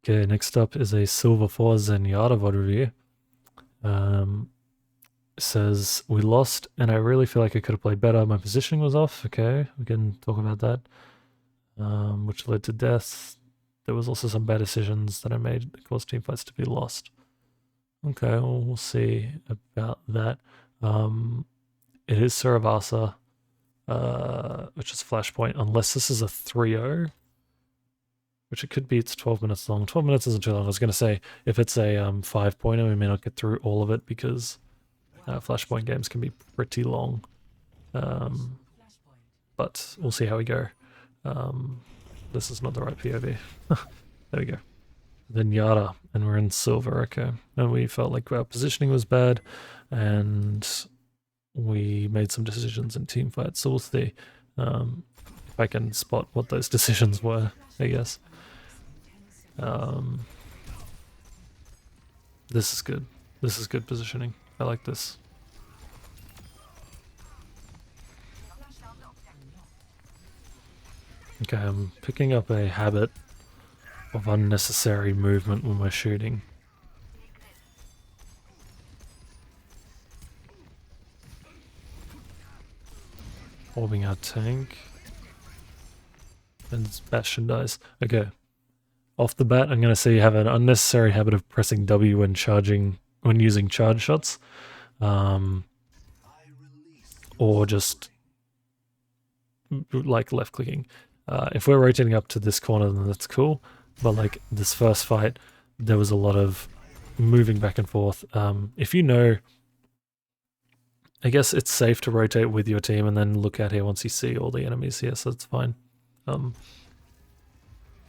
Okay, next up is a Silver 4 Zenyatta VOD review. It says, we lost and I really feel like I could have played better. My positioning was off. Okay, we can talk about that. Which led to death. There was also some bad decisions that I made that caused teamfights to be lost. Okay, well, we'll see about that. It is Suravasa, which is Flashpoint, unless this is a 3-0. Which it could be, it's 12 minutes long. 12 minutes isn't too long. I was going to say, if it's a 5-pointer, we may not get through all of it because Flashpoint games can be pretty long. But we'll see how we go. This is not the right POV. There we go. Zenyatta, and we're in silver, okay. And we felt like our positioning was bad, and we made some decisions in team fights, so we'll see if I can spot what those decisions were, I guess. This is good. This is good positioning. I like this. Okay, I'm picking up a habit of unnecessary movement when we're shooting. Orbing our tank. And Bastion dies. Okay. Off the bat, I'm going to say you have an unnecessary habit of pressing W when charging, when using charge shots. Or just like left clicking. If we're rotating up to this corner, then that's cool. But like this first fight, there was a lot of moving back and forth. If you know, I guess it's safe to rotate with your team and then look out here once you see all the enemies here, so it's fine.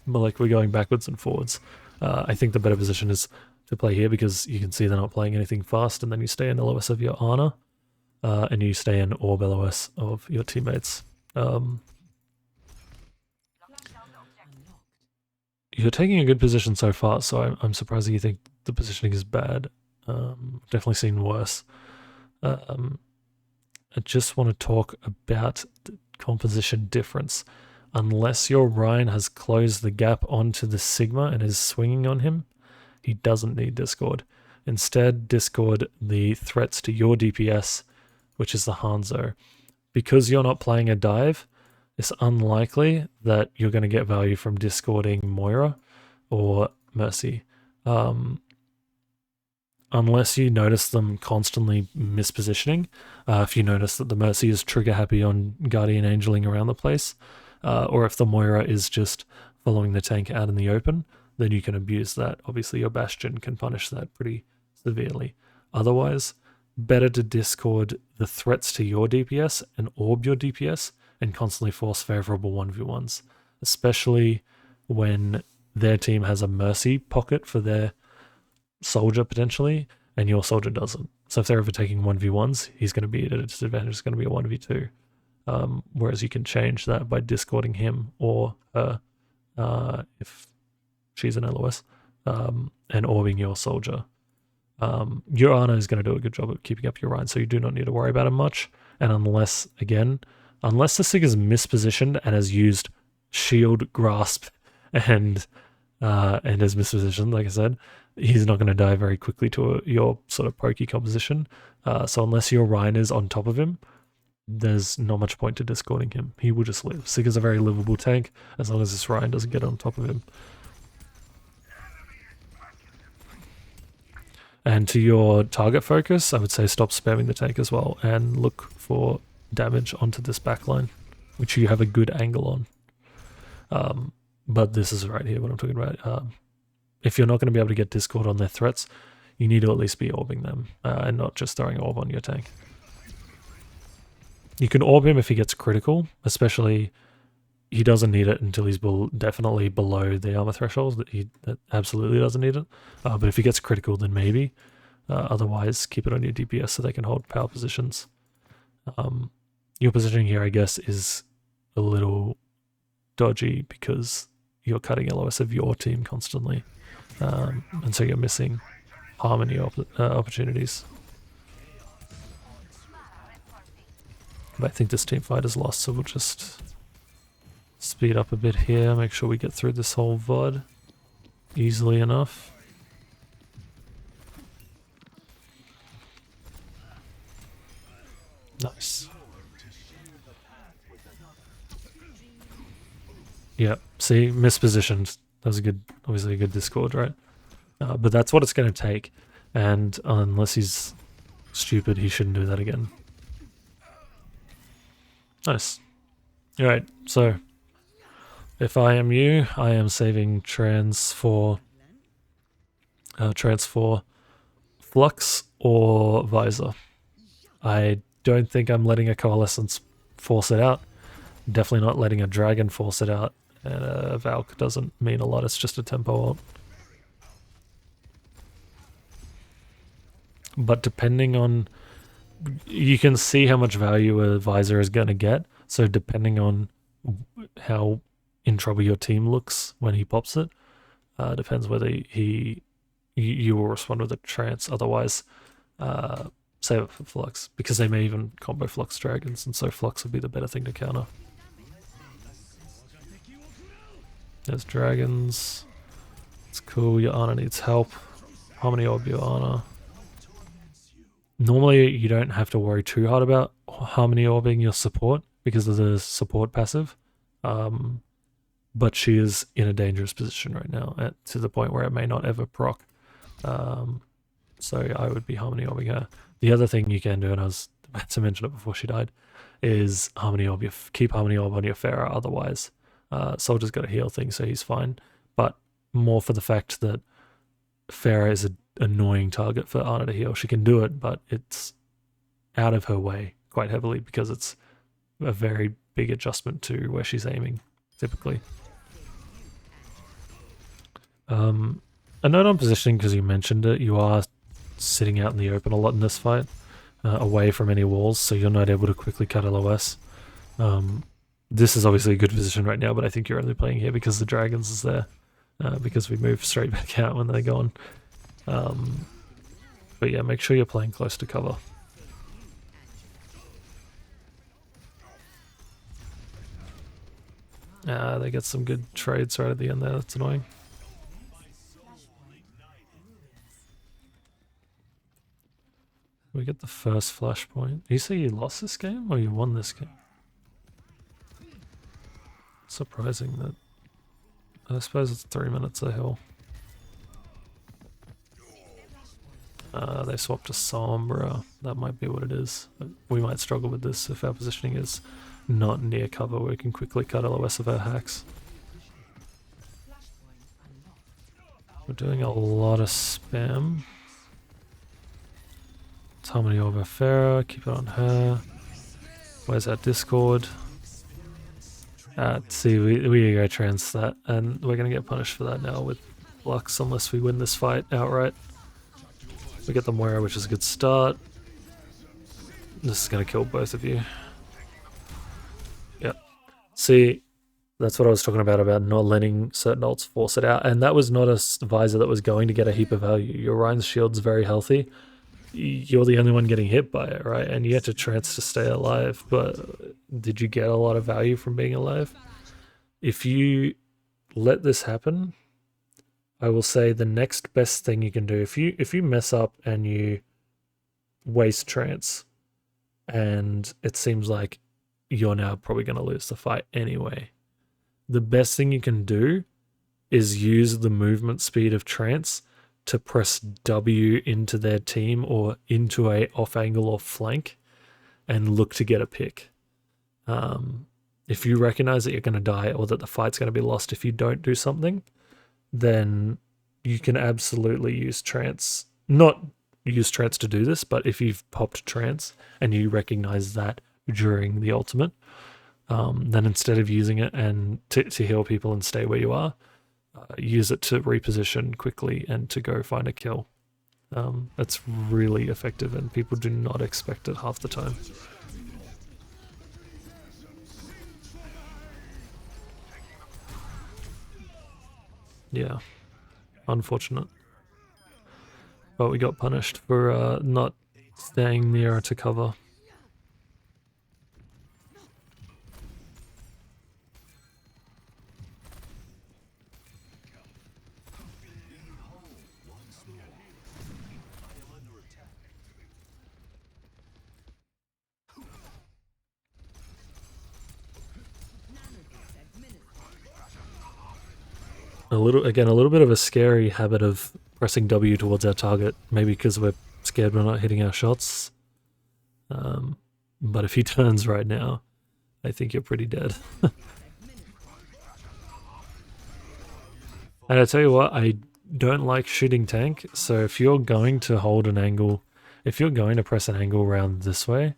But like we're going backwards and forwards. I think the better position is to play here because you can see they're not playing anything fast, and then you stay in LOS of your Ana, and you stay in Orb LOS of your teammates. You're taking a good position so far, so I'm surprised that you think the positioning is bad. Definitely seen worse. I just want to talk about the composition difference. Unless your Ryan has closed the gap onto the Sigma and is swinging on him, he doesn't need Discord. Instead, Discord the threats to your DPS, which is the Hanzo. Because you're not playing a dive, it's unlikely that you're going to get value from discording Moira or Mercy. Unless you notice them constantly mispositioning. If you notice that the Mercy is trigger happy on Guardian Angeling around the place, or if the Moira is just following the tank out in the open, then you can abuse that. Obviously your Bastion can punish that pretty severely. Otherwise, better to discord the threats to your DPS and orb your DPS and constantly force favorable 1v1s, especially when their team has a Mercy pocket for their soldier potentially, and your soldier doesn't. So if they're overtaking 1v1s, he's going to be at a disadvantage. It's going to be a 1v2. Whereas you can change that by discording him or her, if she's an LOS, and orbing your soldier. Your Ana is going to do a good job of keeping up your Ryan, so you do not need to worry about him much. And unless the Sig is mispositioned and has used shield, grasp, and is mispositioned, like I said, he's not going to die very quickly to your sort of pokey composition. So unless your Ryan is on top of him, there's not much point to discording him. He will just live. Sig is a very livable tank as long as this Ryan doesn't get on top of him. And to your target focus, I would say stop spamming the tank as well and look for damage onto this backline, which you have a good angle on. But this is right here what I'm talking about. If you're not going to be able to get Discord on their threats, you need to at least be orbing them and not just throwing orb on your tank. You can orb him if he gets critical, especially he doesn't need it until he's definitely below the armor threshold. That absolutely doesn't need it. But if he gets critical, then maybe. Otherwise, keep it on your DPS so they can hold power positions. Your positioning here, I guess, is a little dodgy because you're cutting LOS of your team constantly. And so you're missing harmony opportunities. But I think this team fight is lost, so we'll just speed up a bit here, make sure we get through this whole VOD. easily enough. Nice. Yeah, see, mispositioned. That was a good, obviously a good discord, right? But that's what it's going to take. And unless he's stupid, he shouldn't do that again. Nice. Alright, so if I am you, I am saving transfer Flux or Visor. I don't think I'm letting a Coalescence force it out. Definitely not letting a Dragon force it out. And a Valk doesn't mean a lot, it's just a tempo ult. But depending on... You can see how much value a Visor is going to get. So depending on how in trouble your team looks when he pops it, depends whether you will respond with a trance. Otherwise, save it for Flux, because they may even combo Flux Dragons, and so Flux would be the better thing to counter. There's Dragons. It's cool, your Ana needs help. Harmony Orb your Ana. Normally, you don't have to worry too hard about Harmony Orbing your support because of the support passive. But she is in a dangerous position right now, to the point where it may not ever proc. So I would be Harmony Orbing her. The other thing you can do, and I was about to mention it before she died, is Harmony Orb. Keep Harmony Orb on your Pharah, otherwise Soldier's got a heal thing, so he's fine. But more for the fact that Pharah is an annoying target for Ana to heal. She can do it, but it's out of her way quite heavily because it's a very big adjustment to where she's aiming, typically. A note on positioning, because you mentioned it, you are sitting out in the open a lot in this fight, away from any walls, so you're not able to quickly cut LOS. This is obviously a good position right now, but I think you're only playing here because the Dragons is there, because we move straight back out when they're gone. But yeah, make sure you're playing close to cover. They get some good trades right at the end there, that's annoying. We get the first flashpoint. You say you lost this game or you won this game? Surprising that. I suppose it's 3 minutes a hill. They swapped to Sombra. That might be what it is. But we might struggle with this if our positioning is not near cover. We can quickly cut LOS of our hacks. We're doing a lot of spam. Harmony over Pharah, keep it on her. Where's our Discord? See, we go trans that, and we're gonna get punished for that now with Lux unless we win this fight outright. We get the Moira, which is a good start. This is gonna kill both of you. Yep. See, that's what I was talking about not letting certain ults force it out, and that was not a Visor that was going to get a heap of value. Your Ryan's shield's very healthy. You're the only one getting hit by it, right? And you had to trance to stay alive, but did you get a lot of value from being alive? If you let this happen, I will say the next best thing you can do, if you mess up and you waste trance, and it seems like you're now probably going to lose the fight anyway, the best thing you can do is use the movement speed of trance to press W into their team or into a off angle or flank and look to get a pick. If you recognize that you're going to die or that the fight's going to be lost if you don't do something, then you can absolutely use trance. Not use trance to do this, but if you've popped trance and you recognize that during the ultimate, then instead of using it and to heal people and stay where you are, use it to reposition quickly and to go find a kill. That's really effective and people do not expect it half the time. Yeah, unfortunate. But we got punished for not staying near to cover. a little bit of a scary habit of pressing W towards our target, maybe because we're scared we're not hitting our shots. But if he turns right now, I think you're pretty dead. And I tell you what, I don't like shooting tank, so if you're going to hold an angle, if you're going to press an angle around this way,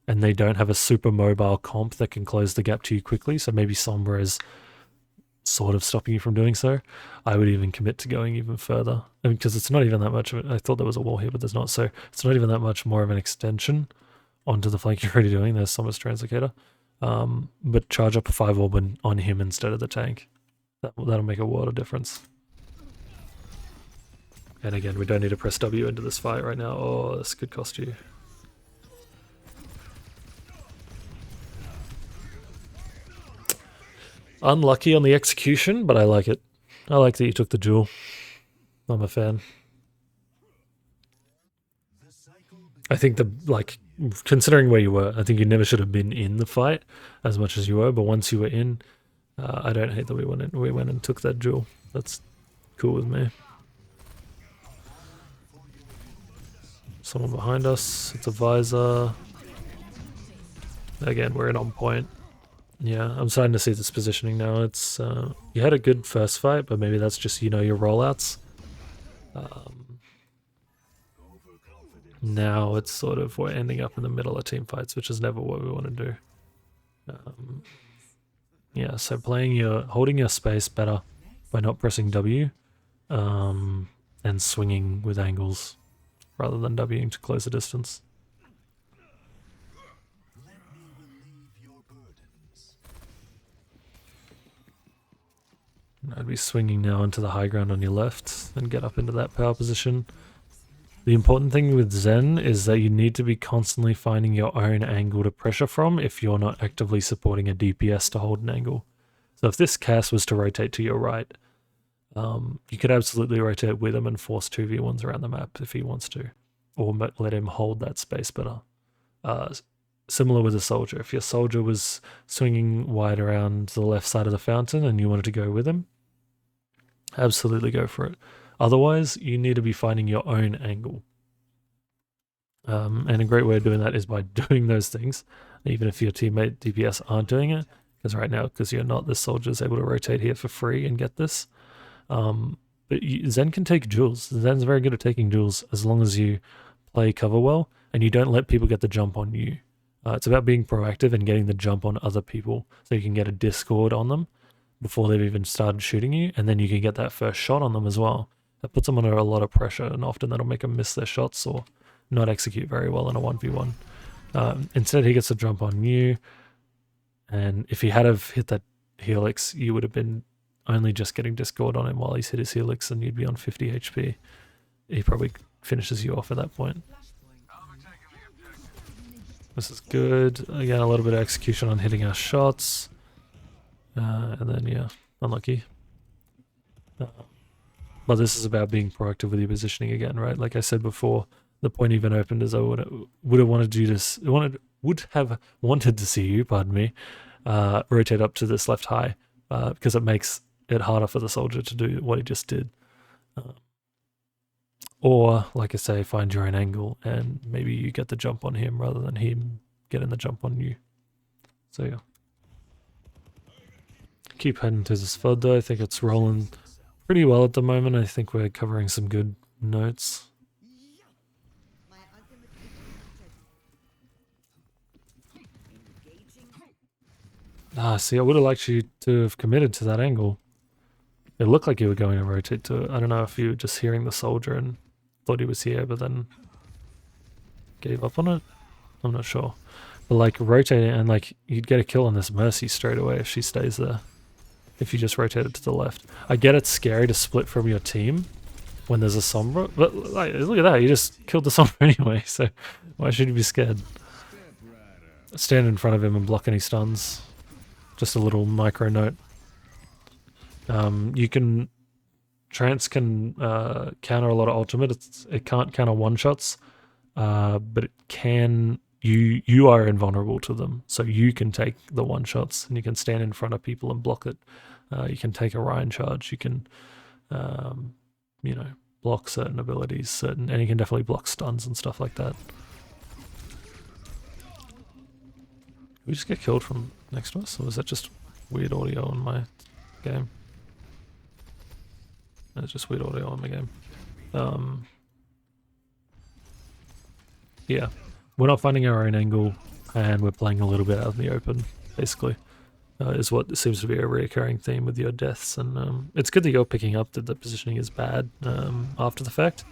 and they don't have a super mobile comp that can close the gap to you quickly, so maybe Sombra is sort of stopping you from doing so, I would even commit to going even further. I mean, because it's not even that much of it. I thought there was a wall here, but there's not, so it's not even that much more of an extension onto the flank you're already doing. There's Sombra's Translocator. But charge up a 5 orb on him instead of the tank. That'll make a world of difference. And again, we don't need to press W into this fight right now. Oh, this could cost you. Unlucky on the execution, but I like it. I like that you took the duel. I'm a fan. I think considering where you were, I think you never should have been in the fight as much as you were, but once you were in, I don't hate that we went and took that duel. That's cool with me. Someone behind us. It's a visor. Again, we're in on point. Yeah, I'm starting to see this positioning now. It's you had a good first fight, but maybe that's just, your rollouts. Now it's sort of we're ending up in the middle of team fights, which is never what we want to do. Yeah, so holding your space better by not pressing W, and swinging with angles rather than Wing to close the distance. I'd be swinging now into the high ground on your left and get up into that power position. The important thing with Zen is that you need to be constantly finding your own angle to pressure from if you're not actively supporting a DPS to hold an angle. So if this cast was to rotate to your right, you could absolutely rotate with him and force 2v1s around the map if he wants to, or let him hold that space better. Similar with a soldier. If your soldier was swinging wide around the left side of the fountain and you wanted to go with him, absolutely go for it. Otherwise, you need to be finding your own angle. And a great way of doing that is by doing those things, even if your teammate DPS aren't doing it, because right now, because you're not, this soldier is able to rotate here for free and get this. But Zen can take duels. Zen's very good at taking duels as long as you play cover well and you don't let people get the jump on you. It's about being proactive and getting the jump on other people so you can get a discord on them before they've even started shooting you, and then you can get that first shot on them as well. That puts them under a lot of pressure, and often that'll make them miss their shots or not execute very well in a 1v1. Instead, he gets a jump on you, and if he had have hit that helix, you would have been only just getting discord on him while he's hit his helix, and you'd be on 50 HP. He probably finishes you off at that point. This is good. Again, a little bit of execution on hitting our shots. And then, yeah, unlucky. But this is about being proactive with your positioning again, right? Like I said before, the point even opened is I would have wanted to do this. Would have wanted to see you, pardon me, rotate up to this left high, because it makes it harder for the soldier to do what he just did. Or, like I say, find your own angle and maybe you get the jump on him rather than him getting the jump on you. So, yeah. Keep heading to this FUD though. I think it's rolling pretty well at the moment. I think we're covering some good notes. See, I would have liked you to have committed to that angle. It looked like you were going to rotate to it. I don't know if you were just hearing the soldier and thought he was here, but then gave up on it. I'm not sure. But like rotating and like you'd get a kill on this Mercy straight away if she stays there. If you just rotate it to the left. I get it's scary to split from your team when there's a Sombra, but like, look at that, you just killed the Sombra anyway, so why should you be scared? Stand in front of him and block any stuns. Just a little micro note. You can... Trance can counter a lot of ultimate. It can't counter one-shots, but it can... You are invulnerable to them, so you can take the one-shots and you can stand in front of people and block it. You can take a Ryan charge. You can, you know, block certain abilities, and you can definitely block stuns and stuff like that. Did we just get killed from next to us, or was that just weird audio on my game? It's just weird audio on my game. Yeah, we're not finding our own angle, and we're playing a little bit out in the open, basically, is what seems to be a reoccurring theme with your deaths. And it's good that you're picking up that the positioning is bad after the fact.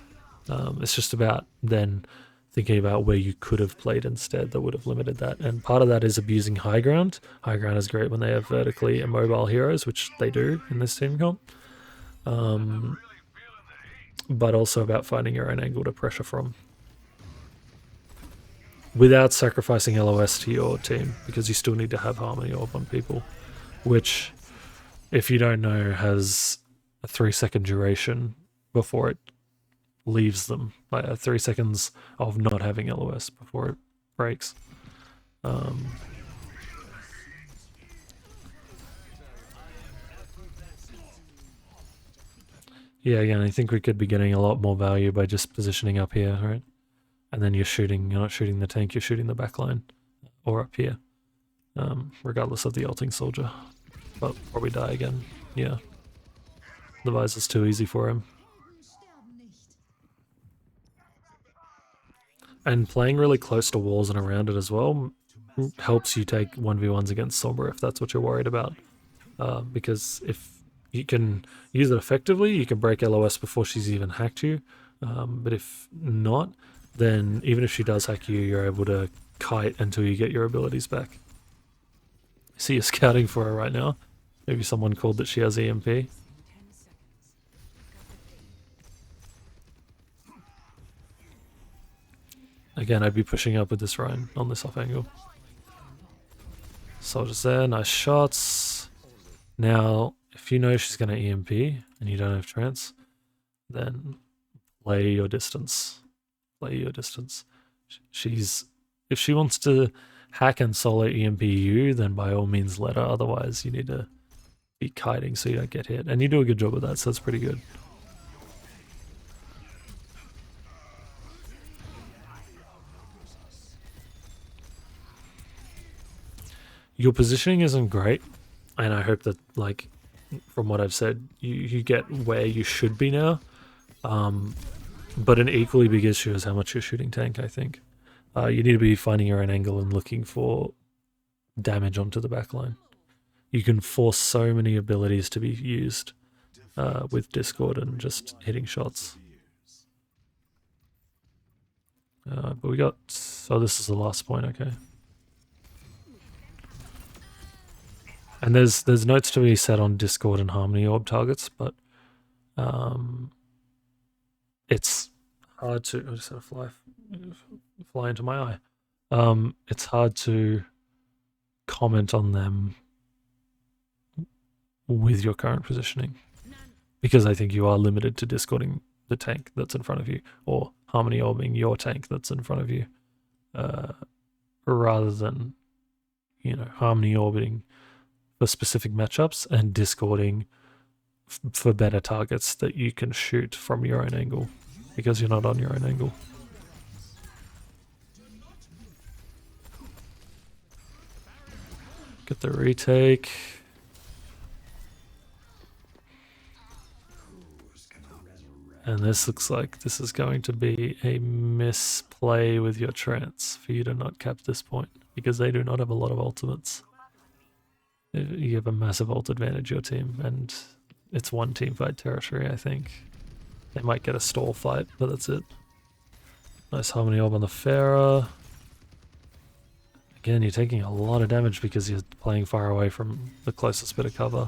It's just about then thinking about where you could have played instead that would have limited that. And part of that is abusing high ground. High ground is great when they have vertically immobile heroes, which they do in this team comp. But also about finding your own angle to pressure from, without sacrificing LOS to your team, because you still need to have Harmony Orb on people, which, if you don't know, has a 3-second duration before it leaves them, like 3 seconds of not having LOS before it breaks. Yeah, again, I think we could be getting a lot more value by just positioning up here, right? And then you're not shooting the tank, you're shooting the backline, or up here, regardless of the ulting soldier. But probably die again. Yeah, the visor's too easy for him. And playing really close to walls and around it as well helps you take 1v1s against Sombra if that's what you're worried about. Because if you can use it effectively, you can break LOS before she's even hacked you. But if not, then even if she does hack you, you're able to kite until you get your abilities back. See, you're scouting for her right now. Maybe someone called that she has EMP. Again, I'd be pushing up with this Ryan on this off angle. Soldiers there, nice shots. Now, if you know she's going to EMP and you don't have trance, then play your distance. Play your distance. If she wants to hack and solo EMP you, then by all means let her. Otherwise, you need to be kiting so you don't get hit. And you do a good job of that, so that's pretty good. Your positioning isn't great, and I hope that, like, from what I've said, you get where you should be now. But an equally big issue is how much you're shooting tank, I think. You need to be finding your own angle and looking for damage onto the backline. You can force so many abilities to be used with Discord and just hitting shots. But we got... Oh, this is the last point, okay. And there's notes to be set on Discord and Harmony Orb targets, but it's hard to... I just had a fly into my eye. It's hard to comment on them with your current positioning, because I think you are limited to discording the tank that's in front of you, or Harmony Orbing your tank that's in front of you, rather than, you know, Harmony Orbiting for specific matchups and discording for better targets that you can shoot from your own angle, because you're not on your own angle. Get the retake. And this looks like this is going to be a misplay with your trance for you to not cap this point, because they do not have a lot of ultimates. You have a massive ult advantage, your team, and it's one team fight territory, I think. They might get a stall fight, but that's it. Nice Harmony Orb on the Pharah. Again, you're taking a lot of damage because you're playing far away from the closest bit of cover.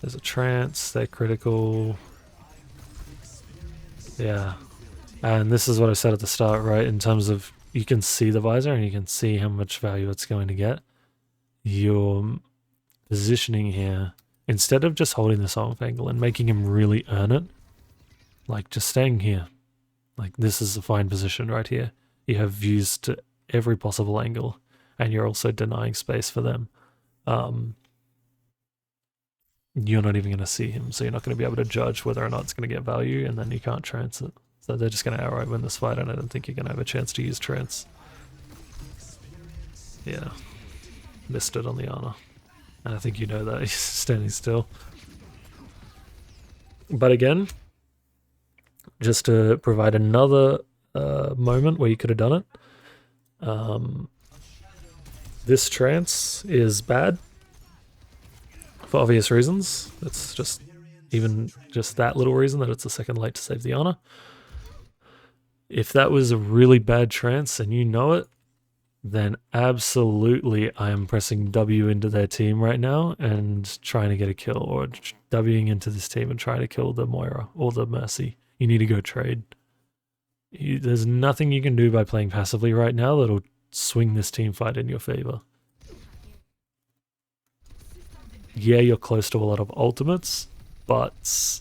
There's a trance, they're critical. Yeah. And this is what I said at the start, right? In terms of, you can see the visor and you can see how much value it's going to get. Your positioning here, instead of just holding this off angle and making him really earn it, like just staying here. Like, this is a fine position right here. You have views to every possible angle, and you're also denying space for them. you're not even going to see him, so you're not going to be able to judge whether or not it's going to get value, and then you can't trance it. So they're just going to outright win this fight, and I don't think you're going to have a chance to use trance. Yeah. Missed it on the Ana. And I think you know that. He's standing still. But again, just to provide another moment where you could have done it, this trance is bad for obvious reasons. It's just that little reason that it's a second late to save the Ana. If that was a really bad trance and you know it, then absolutely I am pressing W into their team right now and trying to get a kill, or Wing into this team and trying to kill the Moira or the Mercy. You need to go trade. There's nothing you can do by playing passively right now that'll swing this team fight in your favor. Yeah, you're close to a lot of ultimates, but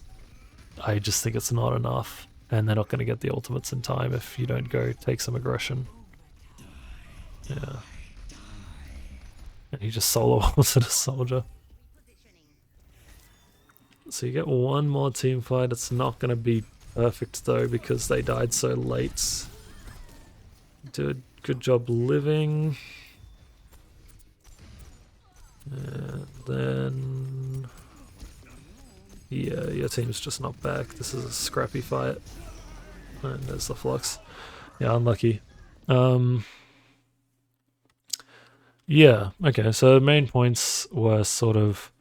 I just think it's not enough, and they're not going to get the ultimates in time if you don't go take some aggression. Yeah. And he just solo ults at a soldier. So you get one more team fight. It's not going to be perfect though because they died so late. Do a good job living. And then... yeah, your team's just not back. This is a scrappy fight. And there's the flux. Yeah, unlucky. Yeah, okay, so main points were sort of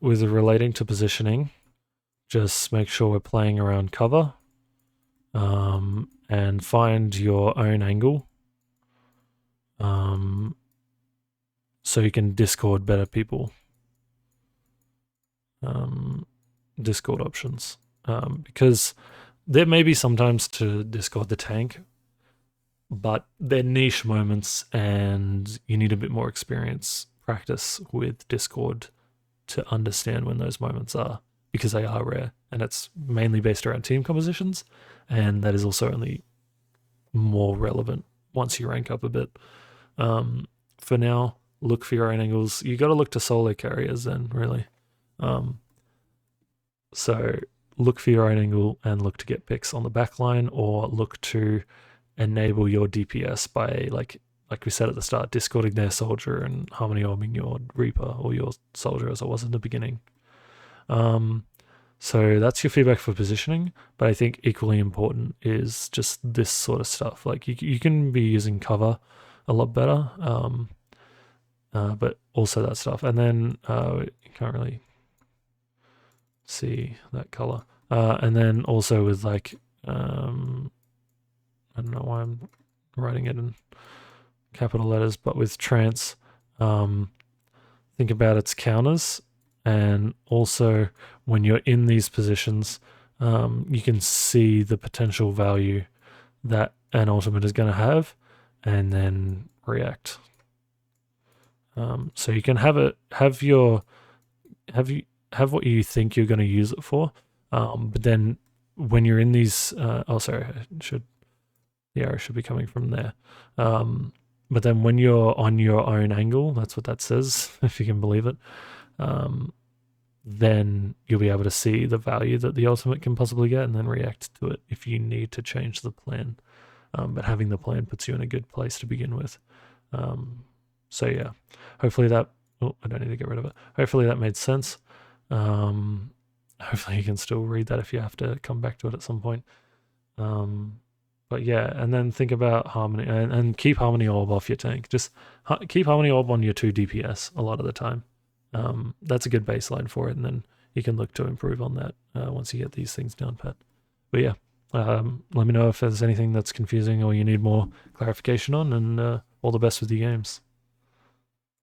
with relating to positioning. Just make sure we're playing around cover and find your own angle so you can Discord better people. Discord options. Because there may be sometimes to Discord the tank, but they're niche moments and you need a bit more experience, practice with Discord to understand when those moments are, because they are rare and it's mainly based around team compositions, and that is also only more relevant once you rank up a bit. For now, look for your own angles. You got to look to solo carriers then, really. So look for your own angle and look to get picks on the back line, or look to enable your DPS by, like we said at the start, discording their soldier and harmony orbing your Reaper or your soldier as it was in the beginning. So that's your feedback for positioning, but I think equally important is just this sort of stuff. Like you can be using cover a lot better, but also that stuff. And then you can't really see that color. And then also with like, I don't know why I'm writing it in capital letters, but with trance, think about its counters, and also when you're in these positions, you can see the potential value that an ultimate is going to have, and then react. So you can have what you think you're going to use it for, but then when you're in these, the arrow should be coming from there. But then when you're on your own angle, that's what that says, if you can believe it, then you'll be able to see the value that the ultimate can possibly get and then react to it if you need to change the plan. But having the plan puts you in a good place to begin with. So yeah, hopefully that... oh, I don't need to get rid of it. Hopefully that made sense. Hopefully you can still read that if you have to come back to it at some point. But yeah, and then think about harmony, and keep harmony orb off your tank. Just keep harmony orb on your 2 DPS a lot of the time. That's a good baseline for it, and then you can look to improve on that once you get these things down pat. But yeah, let me know if there's anything that's confusing or you need more clarification on, and all the best with your games.